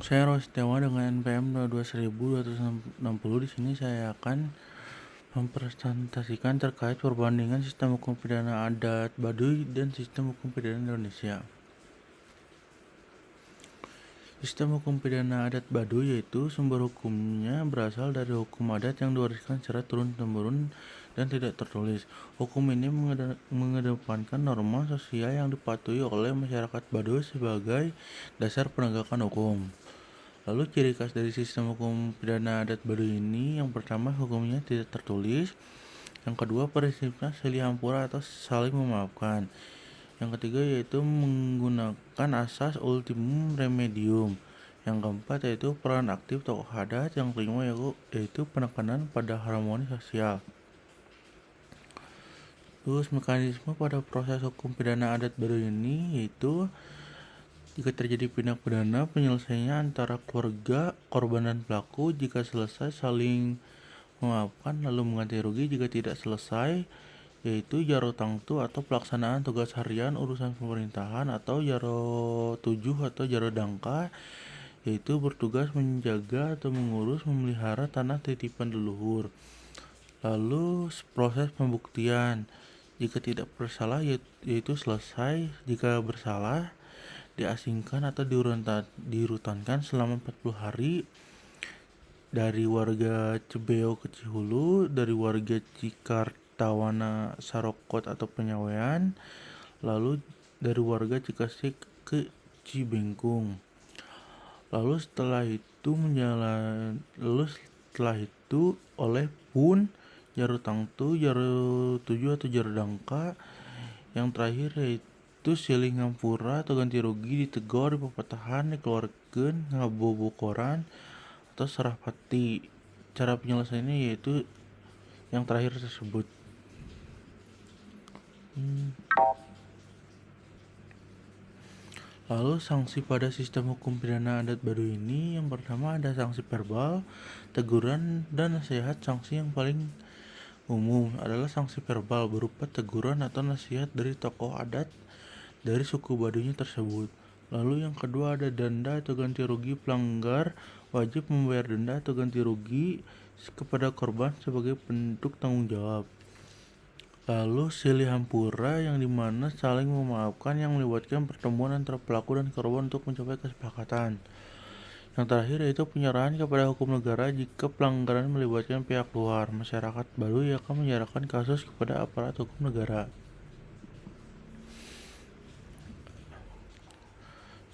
Saya Rosetiawan dengan NPM 12260. Di sini saya akan mempresentasikan terkait perbandingan sistem hukum pidana adat Baduy dan sistem hukum pidana Indonesia. Sistem hukum pidana adat Baduy yaitu sumber hukumnya berasal dari hukum adat yang diwariskan secara turun-temurun dan tidak tertulis. Hukum ini mengedepankan norma sosial yang dipatuhi oleh masyarakat Baduy sebagai dasar penegakan hukum. Lalu ciri khas dari sistem hukum pidana adat Baduy ini, yang pertama hukumnya tidak tertulis, yang kedua prinsipnya silih ampura atau saling memaafkan, yang ketiga yaitu menggunakan asas ultimum remedium, yang keempat yaitu peran aktif tokoh adat, yang kelima yaitu penekanan pada harmoni sosial. Terus mekanisme pada proses hukum pidana adat Baduy ini yaitu jika terjadi tindak pidana, penyelesaiannya antara keluarga, korban, dan pelaku. Jika selesai, saling memaafkan lalu mengganti rugi. Jika tidak selesai, yaitu jaro tangtu atau pelaksanaan tugas harian urusan pemerintahan, atau jaro tujuh atau jaro dangka, yaitu bertugas menjaga atau mengurus memelihara tanah titipan leluhur. Lalu proses pembuktian, jika tidak bersalah yaitu selesai, jika bersalah diasingkan atau dirutankan selama 40 hari dari warga Cebeo ke Cihulu, dari warga Cikartawana Sarokot atau Penyawean, lalu dari warga Cikasik ke Cibengkung. Lalu setelah itu oleh Pun, Jaro Tangtu, Jaro Tujuh atau Jaro Dangka. Yang terakhir yaitu silih ngampura atau ganti rugi, ditegor, dipepatahan, dikeluarkan, ngabobokoran, atau serah pati. Cara penyelesaiannya yaitu yang terakhir tersebut. Lalu sanksi pada sistem hukum pidana adat Baduy ini, yang pertama ada sanksi verbal, teguran, dan nasihat. Sanksi yang paling umum adalah sanksi verbal berupa teguran atau nasihat dari tokoh adat dari suku Baduynya tersebut. Lalu yang kedua ada denda atau ganti rugi. Pelanggar wajib membayar denda atau ganti rugi kepada korban sebagai bentuk tanggung jawab. Lalu silih hampura, yang dimana saling memaafkan yang melibatkan pertemuan antara pelaku dan korban untuk mencapai kesepakatan. Yang terakhir yaitu penyerahan kepada hukum negara jika pelanggaran melibatkan pihak luar. Masyarakat Baduy akan menyerahkan kasus kepada aparat hukum negara.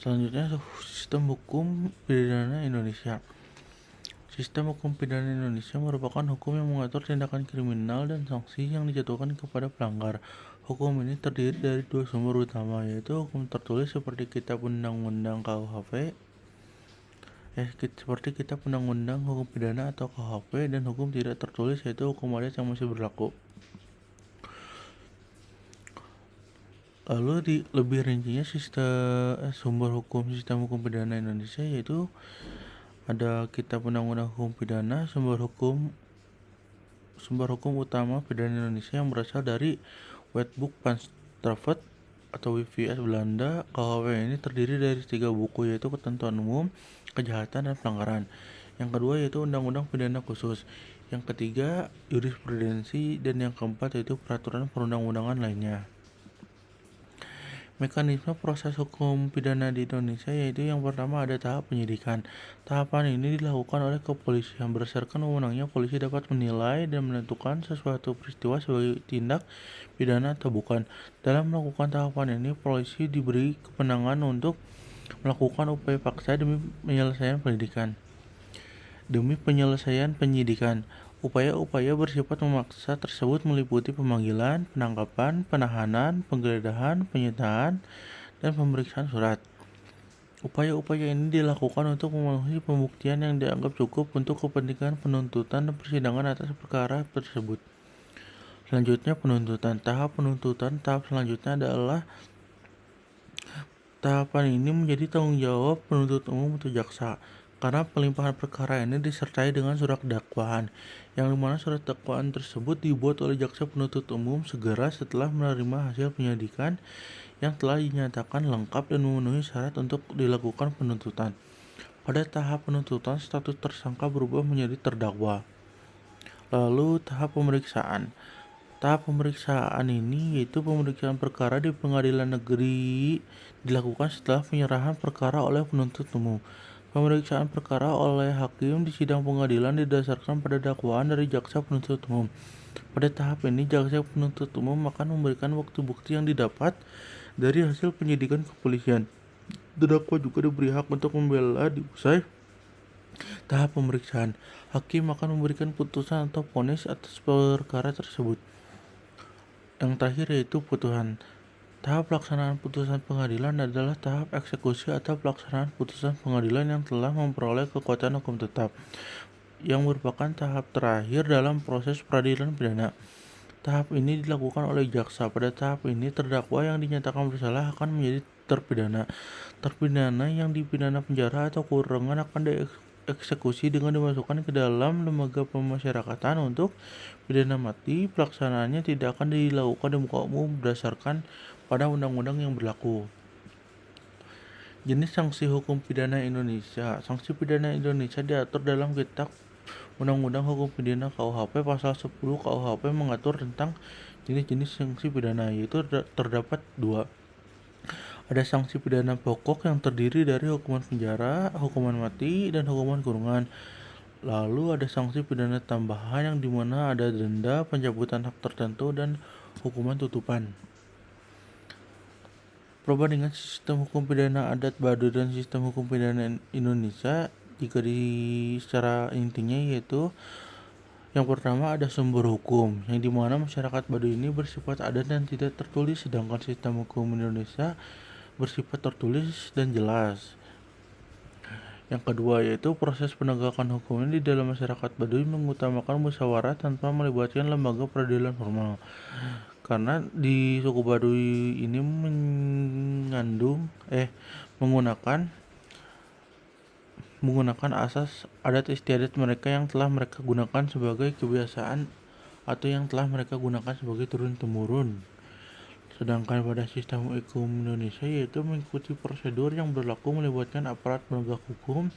Selanjutnya, sistem hukum pidana Indonesia. Sistem hukum pidana Indonesia merupakan hukum yang mengatur tindakan kriminal dan sanksi yang dijatuhkan kepada pelanggar. Hukum ini terdiri dari dua sumber utama, yaitu hukum tertulis seperti Kitab Undang-Undang KUHP, seperti Kitab Undang-Undang Hukum Pidana atau KUHP, dan hukum tidak tertulis yaitu hukum adat yang masih berlaku. Lalu lebih rincinya sumber hukum sistem hukum pidana Indonesia yaitu ada Kitab Undang-Undang Hukum Pidana, sumber hukum utama pidana Indonesia yang berasal dari Wetboek van Straffet atau WVS Belanda. KUHP ini terdiri dari 3 buku, yaitu Ketentuan Umum, Kejahatan, dan Pelanggaran. Yang kedua yaitu Undang-Undang Pidana Khusus. Yang ketiga jurisprudensi, dan yang keempat yaitu peraturan perundang-undangan lainnya. Mekanisme proses hukum pidana di Indonesia yaitu yang pertama ada tahap penyidikan. Tahapan ini dilakukan oleh kepolisian. Berdasarkan wewenangnya, polisi dapat menilai dan menentukan sesuatu peristiwa sebagai tindak pidana atau bukan. Dalam melakukan tahapan ini, polisi diberi kewenangan untuk melakukan upaya paksa demi penyelesaian penyidikan. Upaya-upaya bersifat memaksa tersebut meliputi pemanggilan, penangkapan, penahanan, penggeledahan, penyitaan, dan pemeriksaan surat. Upaya-upaya ini dilakukan untuk memenuhi pembuktian yang dianggap cukup untuk kepentingan penuntutan dan persidangan atas perkara tersebut. Selanjutnya penuntutan. Tahap selanjutnya adalah tahapan ini menjadi tanggung jawab penuntut umum atau jaksa, karena pelimpahan perkara ini disertai dengan surat dakwaan, yang dimana surat dakwaan tersebut dibuat oleh jaksa penuntut umum segera setelah menerima hasil penyidikan yang telah dinyatakan lengkap dan memenuhi syarat untuk dilakukan penuntutan. Pada tahap penuntutan, status tersangka berubah menjadi terdakwa. Lalu tahap pemeriksaan. Tahap pemeriksaan ini yaitu pemeriksaan perkara di pengadilan negeri dilakukan setelah penyerahan perkara oleh penuntut umum. Pemeriksaan perkara oleh hakim di sidang pengadilan didasarkan pada dakwaan dari jaksa penuntut umum. Pada tahap ini, jaksa penuntut umum akan memberikan bukti-bukti yang didapat dari hasil penyidikan kepolisian. Terdakwa juga diberi hak untuk membela di usai tahap pemeriksaan. Hakim akan memberikan putusan atau vonis atas perkara tersebut. Yang terakhir yaitu putusan. Tahap pelaksanaan putusan pengadilan adalah tahap eksekusi atau pelaksanaan putusan pengadilan yang telah memperoleh kekuatan hukum tetap, yang merupakan tahap terakhir dalam proses peradilan pidana. Tahap ini dilakukan oleh jaksa. Pada tahap ini, terdakwa yang dinyatakan bersalah akan menjadi terpidana. Terpidana yang dipidana penjara atau kurungan akan dieksekusi dengan dimasukkan ke dalam lembaga pemasyarakatan untuk pidana mati. Pelaksanaannya tidak akan dilakukan di muka umum berdasarkan pada undang-undang yang berlaku. Jenis sanksi hukum pidana Indonesia. Sanksi pidana Indonesia diatur dalam Kitab Undang-Undang Hukum Pidana KUHP. Pasal 10 KUHP mengatur tentang jenis-jenis sanksi pidana, yaitu terdapat 2. Ada sanksi pidana pokok yang terdiri dari hukuman penjara, hukuman mati, dan hukuman kurungan. Lalu ada sanksi pidana tambahan yang dimana ada denda, pencabutan hak tertentu, dan hukuman tutupan. Perbandingan sistem hukum pidana adat Baduy dan sistem hukum pidana Indonesia jika secara intinya yaitu yang pertama ada sumber hukum, yang dimana masyarakat Baduy ini bersifat adat dan tidak tertulis, sedangkan sistem hukum Indonesia bersifat tertulis dan jelas. Yang kedua yaitu proses penegakan hukum di dalam masyarakat Baduy mengutamakan musyawarah tanpa melibatkan lembaga peradilan formal. Karena di suku Baduy ini menggunakan asas adat istiadat mereka yang telah mereka gunakan sebagai kebiasaan atau yang telah mereka gunakan sebagai turun-temurun. Sedangkan pada sistem hukum Indonesia yaitu mengikuti prosedur yang berlaku melibatkan aparat penegak hukum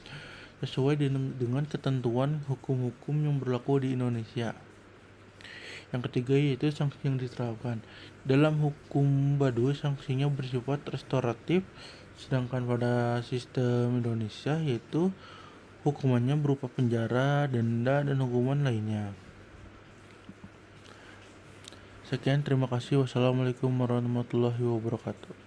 sesuai dengan ketentuan hukum-hukum yang berlaku di Indonesia. Yang ketiga yaitu sanksi yang diterapkan. Dalam hukum Baduy sanksinya bersifat restoratif, sedangkan pada sistem Indonesia yaitu hukumannya berupa penjara, denda, dan hukuman lainnya. Sekian, terima kasih. Wassalamualaikum warahmatullahi wabarakatuh.